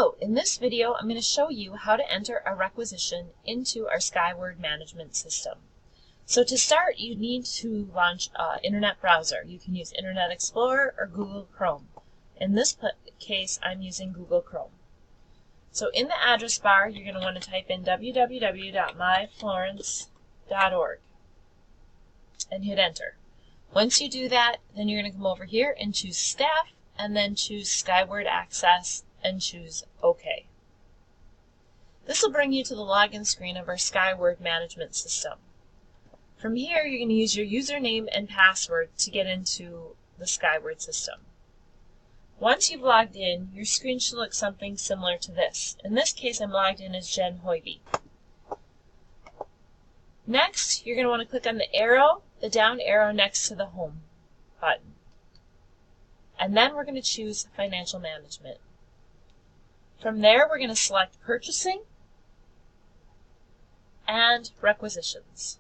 Hello! In this video, I'm going to show you how to enter a requisition into our Skyward management system. So to start, you need to launch an internet browser. You can use Internet Explorer or Google Chrome. In this case, I'm using Google Chrome. So in the address bar, you're going to want to type in www.myflorence.org and hit enter. Once you do that, then you're going to come over here and choose Staff, and then choose Skyward Access and choose OK. This will bring you to the login screen of our Skyward management system. From here, you're going to use your username and password to get into the Skyward system. Once you've logged in, your screen should look something similar to this. In this case, I'm logged in as Jen Hoiby. Next, you're going to want to click on the arrow, the down arrow next to the Home button. And then we're going to choose Financial Management. From there, we're going to select Purchasing and Requisitions.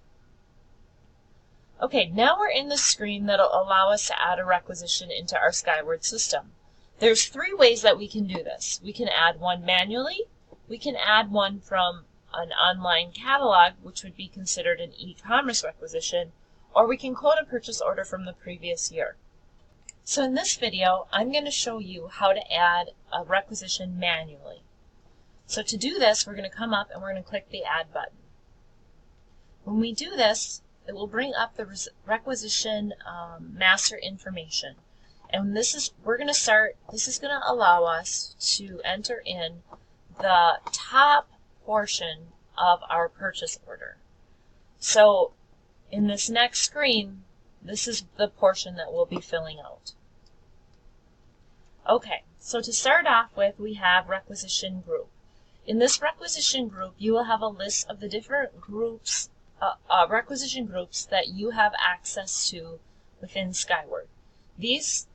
Okay, now we're in the screen that will allow us to add a requisition into our Skyward system. There's three ways that we can do this. We can add one manually, we can add one from an online catalog, which would be considered an e-commerce requisition, or we can quote a purchase order from the previous year. So in this video, I'm going to show you how to add a requisition manually. So to do this, we're going to come up and we're going to click the Add button. When we do this, it will bring up the requisition master information. And this is going to allow us to enter in the top portion of our purchase order. So in this next screen, this is the portion that we'll be filling out. Okay, so to start off with, we have requisition group. In this requisition group, you will have a list of the different groups, requisition groups that you have access to within Skyward. These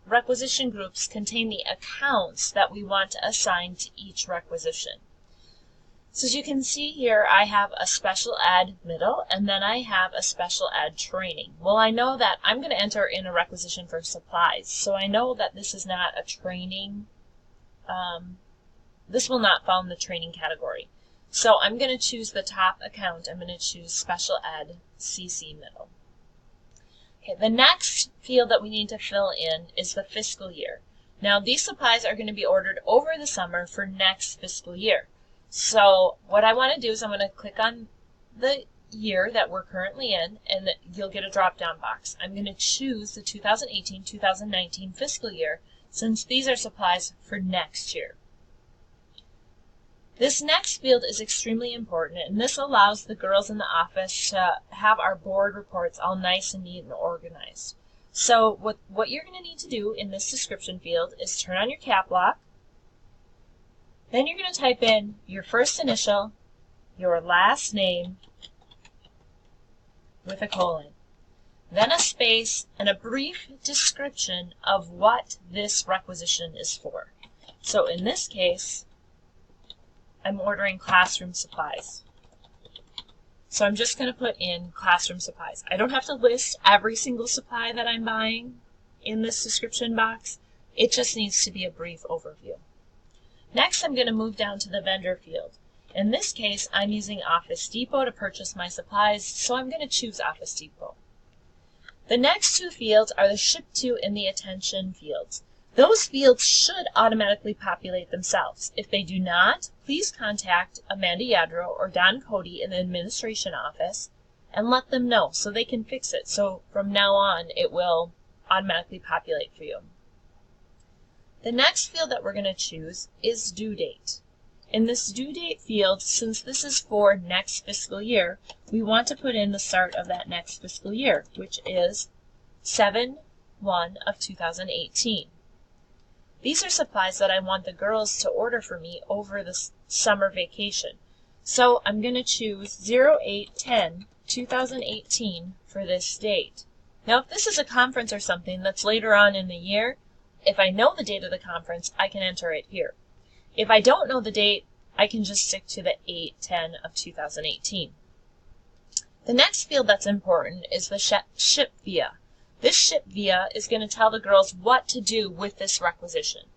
requisition groups contain the accounts that we want to assign to each requisition. So as you can see here, I have a special ed middle, and then I have a special ed training. Well, I know that I'm going to enter in a requisition for supplies, so I know that this is not a training, this will not fall in the training category. So I'm going to choose the top account. I'm going to choose special ed CC middle. Okay, the next field that we need to fill in is the fiscal year. Now, these supplies are going to be ordered over the summer for next fiscal year. So what I want to do is I'm going to click on the year that we're currently in, and you'll get a drop-down box. I'm going to choose the 2018-2019 fiscal year, since these are supplies for next year. This next field is extremely important, and this allows the girls in the office to have our board reports all nice and neat and organized. So what you're going to need to do in this description field is turn on your cap lock. Then you're going to type in your first initial, your last name with a colon, then a space, and a brief description of what this requisition is for. So in this case, I'm ordering classroom supplies. So I'm just going to put in classroom supplies. I don't have to list every single supply that I'm buying in this description box. It just needs to be a brief overview. Next, I'm going to move down to the vendor field. In this case, I'm using Office Depot to purchase my supplies, so I'm going to choose Office Depot. The next two fields are the Ship To and the Attention fields. Those fields should automatically populate themselves. If they do not, please contact Amanda Yadro or Don Cody in the administration office and let them know so they can fix it. So from now on, it will automatically populate for you. The next field that we're going to choose is due date. In this due date field, since this is for next fiscal year, we want to put in the start of that next fiscal year, which is 7/1/2018. These are supplies that I want the girls to order for me over the summer vacation. So I'm going to choose 08/10/2018 for this date. Now, if this is a conference or something that's later on in the year, if I know the date of the conference, I can enter it here. If I don't know the date, I can just stick to the 8/10/2018. The next field that's important is the ship via. This ship via is going to tell the girls what to do with this requisition.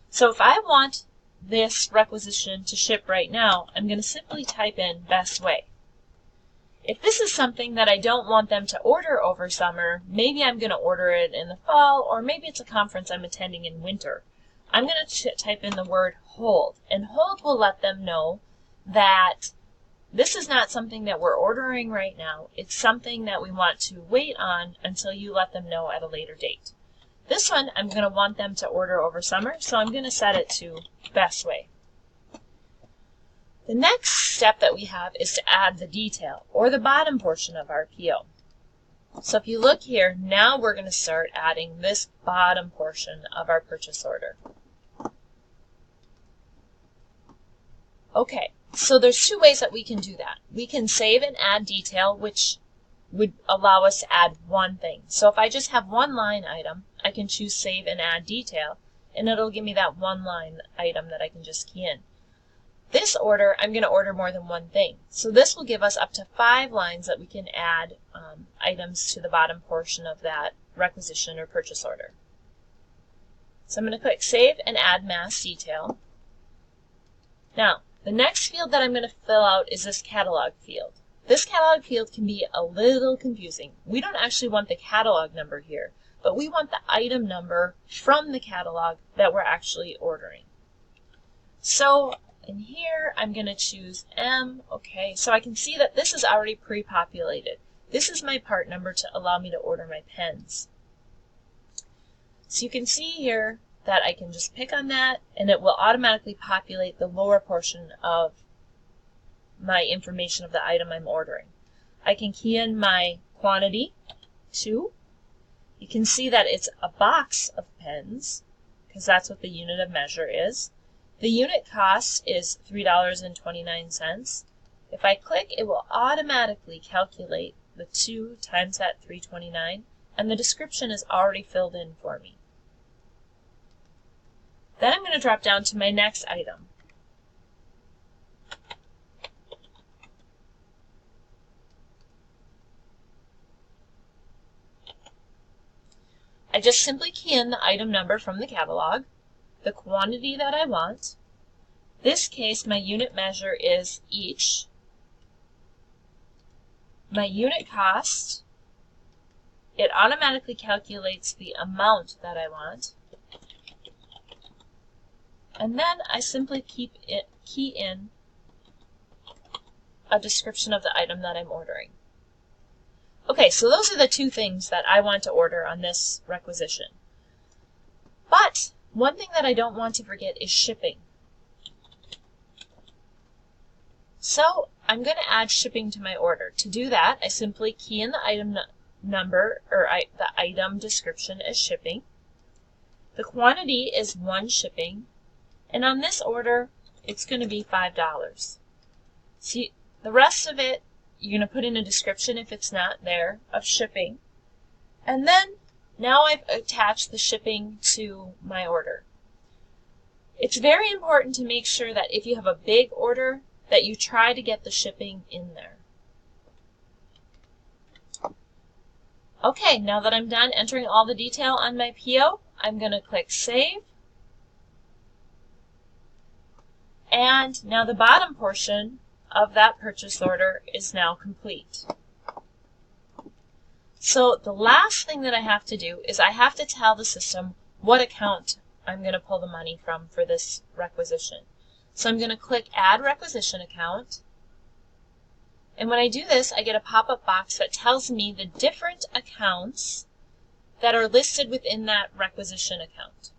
So if I want this requisition to ship right now, I'm going to simply type in best way. If this is something that I don't want them to order over summer, maybe I'm going to order it in the fall, or maybe it's a conference I'm attending in winter. I'm going to type in the word hold, and hold will let them know that this is not something that we're ordering right now. It's something that we want to wait on until you let them know at a later date. This one, I'm going to want them to order over summer, so I'm going to set it to best way. The next step that we have is to add the detail, or the bottom portion of our PO. So if you look here, now we're going to start adding this bottom portion of our purchase order. Okay, so there's two ways that we can do that. We can save and add detail, which would allow us to add one thing. So if I just have one line item, I can choose save and add detail, and it'll give me that one line item that I can just key in. This order, I'm going to order more than one thing. So this will give us up to 5 lines that we can add items to the bottom portion of that requisition or purchase order. So I'm going to click Save and Add Mass Detail. Now, the next field that I'm going to fill out is this catalog field. This catalog field can be a little confusing. We don't actually want the catalog number here, but we want the item number from the catalog that we're actually ordering. So in here, I'm going to choose M. Okay, so I can see that this is already pre-populated. This is my part number to allow me to order my pens. So you can see here that I can just pick on that, and it will automatically populate the lower portion of my information of the item I'm ordering. I can key in my quantity, 2. You can see that it's a box of pens, because that's what the unit of measure is. The unit cost is $3.29. If I click, it will automatically calculate the 2 times that $3.29, and the description is already filled in for me. Then I'm going to drop down to my next item. I just simply key in the item number from the catalog, the quantity that I want. This case, my unit measure is each. My unit cost, it automatically calculates the amount that I want. And then I simply key in a description of the item that I'm ordering. Okay, so those are the 2 things that I want to order on this requisition. But one thing that I don't want to forget is shipping. So I'm going to add shipping to my order. To do that, I simply key in the item number, or the item description as shipping. The quantity is 1 shipping. And on this order, it's going to be $5. See, the rest of it, you're going to put in a description if it's not there of shipping. And then, now I've attached the shipping to my order. It's very important to make sure that if you have a big order, that you try to get the shipping in there. Okay, now that I'm done entering all the detail on my PO, I'm going to click Save. And now the bottom portion of that purchase order is now complete. So the last thing that I have to do is I have to tell the system what account I'm going to pull the money from for this requisition. So I'm going to click Add Requisition Account. And when I do this, I get a pop-up box that tells me the different accounts that are listed within that requisition account.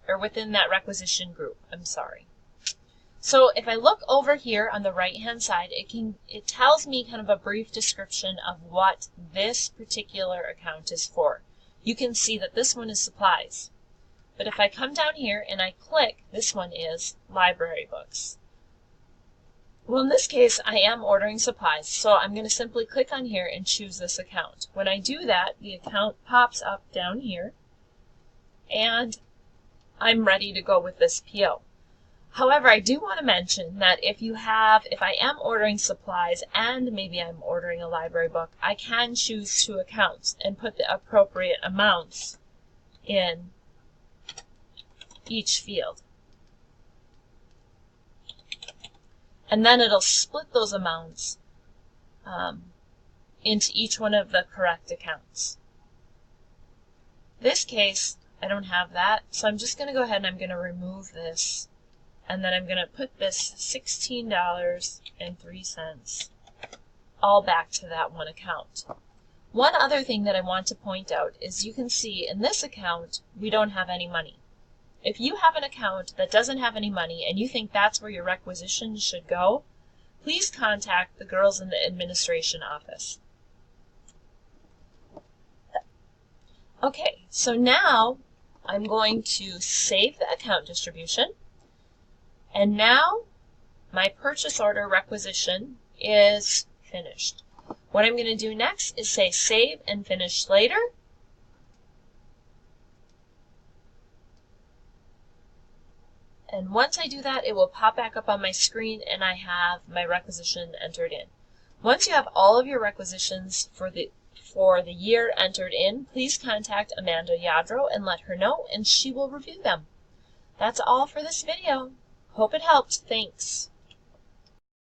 Or within that requisition group, I'm sorry. So if I look over here on the right-hand side, it tells me kind of a brief description of what this particular account is for. You can see that this one is supplies. But if I come down here and I click, this one is library books. Well, in this case, I am ordering supplies, so I'm going to simply click on here and choose this account. When I do that, the account pops up down here, and I'm ready to go with this PO. However, I do want to mention that if I am ordering supplies and maybe I'm ordering a library book, I can choose 2 accounts and put the appropriate amounts in each field. and then it'll split those amounts into each one of the correct accounts. This case, I don't have that, so I'm just going to go ahead and I'm going to remove this, and then I'm going to put this $16.03 all back to that one account. One other thing that I want to point out is you can see in this account we don't have any money. If you have an account that doesn't have any money and you think that's where your requisition should go, please contact the girls in the administration office. Okay, so now I'm going to save the account distribution, and now my purchase order requisition is finished. What I'm going to do next is say save and finish later. And once I do that, it will pop back up on my screen and I have my requisition entered in. Once you have all of your requisitions for the year entered in, please contact Amanda Yadro and let her know, and she will review them. That's all for this video. Hope it helped. Thanks.